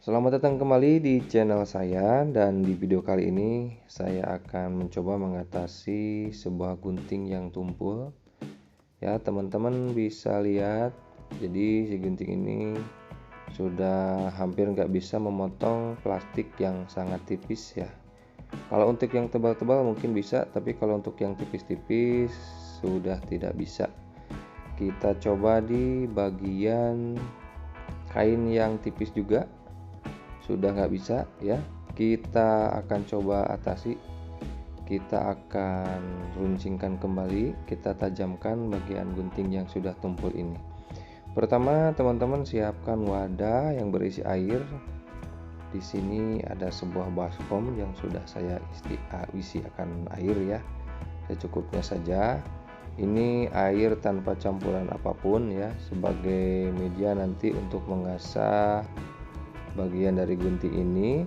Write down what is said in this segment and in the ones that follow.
Selamat datang kembali di channel saya, dan di video kali ini saya akan mencoba mengatasi sebuah gunting yang tumpul. Ya, teman-teman bisa lihat, jadi si gunting ini sudah hampir nggak bisa memotong plastik yang sangat tipis ya. Kalau untuk yang tebal-tebal mungkin bisa, tapi kalau untuk yang tipis-tipis sudah tidak bisa. Kita coba di bagian kain yang tipis juga. Sudah nggak bisa ya, kita akan coba atasi. Kita akan runcingkan kembali, kita tajamkan bagian gunting yang sudah tumpul ini. Pertama, teman-teman siapkan wadah yang berisi air. Di sini ada sebuah baskom yang sudah saya isi akan air ya, secukupnya saja. Ini air tanpa campuran apapun ya, sebagai media nanti untuk mengasah bagian dari gunting ini.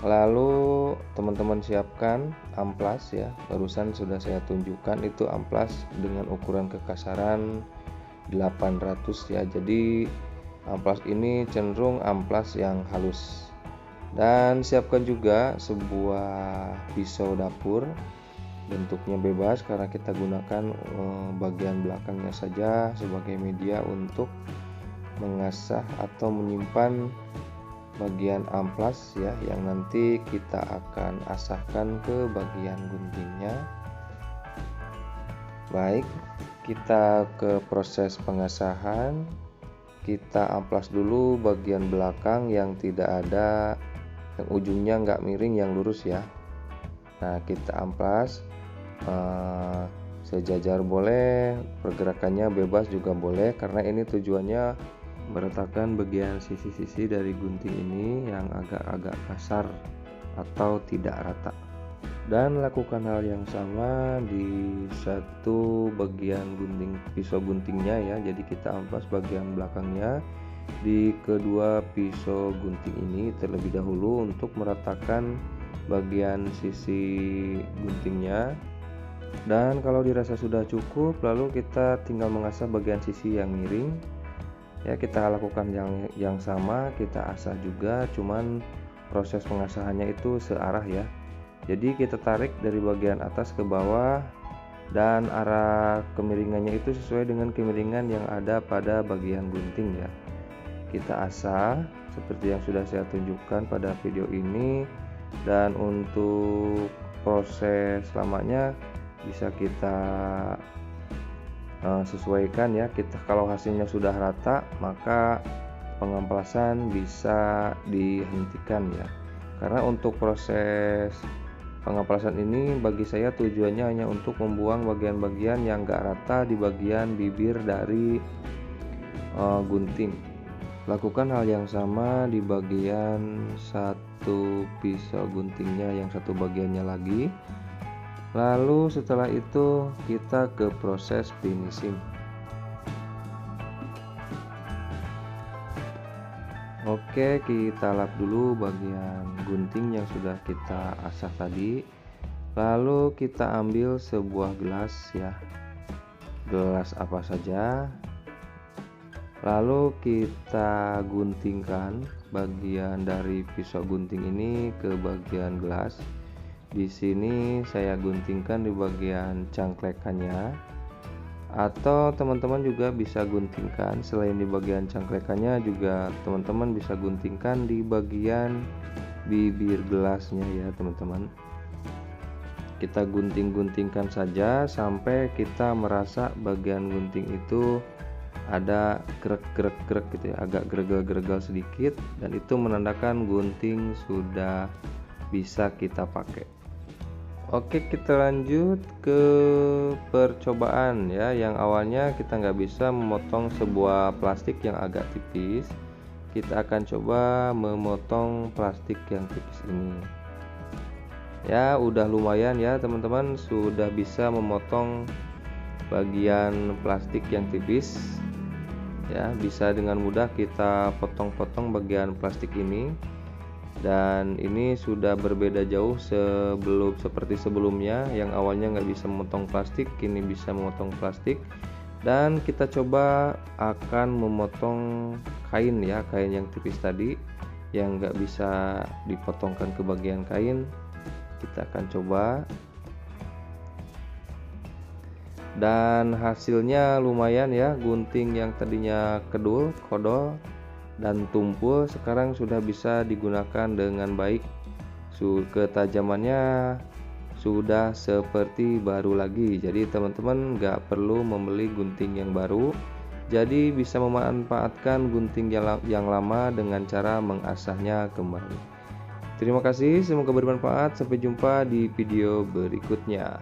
Lalu teman-teman siapkan amplas ya, barusan sudah saya tunjukkan itu amplas dengan ukuran kekasaran 800 ya, jadi amplas ini cenderung amplas yang halus. Dan siapkan juga sebuah pisau dapur, bentuknya bebas karena kita gunakan bagian belakangnya saja sebagai media untuk mengasah atau menyimpan bagian amplas ya, yang nanti kita akan asahkan ke bagian guntingnya. Baik, kita ke proses pengasahan. Kita amplas dulu bagian belakang yang tidak ada, yang ujungnya nggak miring, yang lurus ya. Nah, kita amplas sejajar boleh, pergerakannya bebas juga boleh, karena ini tujuannya meratakan bagian sisi-sisi dari gunting ini yang agak-agak kasar atau tidak rata. Dan lakukan hal yang sama di satu bagian gunting pisau guntingnya ya, jadi kita amplas bagian belakangnya di kedua pisau gunting ini terlebih dahulu untuk meratakan bagian sisi guntingnya. Dan kalau dirasa sudah cukup, lalu kita tinggal mengasah bagian sisi yang miring ya. Kita lakukan yang sama, kita asah juga, cuman proses pengasahannya itu searah ya. Jadi kita tarik dari bagian atas ke bawah, dan arah kemiringannya itu sesuai dengan kemiringan yang ada pada bagian gunting ya. Kita asah seperti yang sudah saya tunjukkan pada video ini. Dan untuk proses lamanya bisa kita sesuaikan ya. Kita kalau hasilnya sudah rata, maka pengamplasan bisa dihentikan ya, karena untuk proses pengamplasan ini bagi saya tujuannya hanya untuk membuang bagian-bagian yang enggak rata di bagian bibir dari gunting. Lakukan hal yang sama di bagian satu pisau guntingnya yang satu bagiannya lagi. Lalu setelah itu kita ke proses finishing. Oke, kita lap dulu bagian gunting yang sudah kita asah tadi. Lalu kita ambil sebuah gelas ya, gelas apa saja. Lalu kita guntingkan bagian dari pisau gunting ini ke bagian gelas. Di sini saya guntingkan di bagian cangklekannya, atau teman-teman juga bisa guntingkan selain di bagian cangklekannya, juga teman-teman bisa guntingkan di bagian bibir gelasnya ya teman-teman. Kita gunting-guntingkan saja sampai kita merasa bagian gunting itu ada krek-krek gitu ya, agak gregal-gregal sedikit, dan itu menandakan gunting sudah bisa kita pakai. Oke, kita lanjut ke percobaan ya. Yang awalnya kita nggak bisa memotong sebuah plastik yang agak tipis, kita akan coba memotong plastik yang tipis ini ya. Udah lumayan ya teman-teman, sudah bisa memotong bagian plastik yang tipis ya. Bisa dengan mudah kita potong-potong bagian plastik ini. Dan ini sudah berbeda jauh seperti sebelumnya, yang awalnya nggak bisa memotong plastik, kini bisa memotong plastik. Dan kita coba akan memotong kain ya, kain yang tipis tadi. yang nggak bisa dipotongkan ke bagian kain. Kita akan coba, dan hasilnya lumayan ya. Gunting yang tadinya kodol dan tumpul sekarang sudah bisa digunakan dengan baik. Ketajamannya sudah seperti baru lagi. Jadi teman-teman nggak perlu membeli gunting yang baru, jadi bisa memanfaatkan gunting yang lama dengan cara mengasahnya kembali. Terima kasih, semoga bermanfaat. Sampai jumpa di video berikutnya.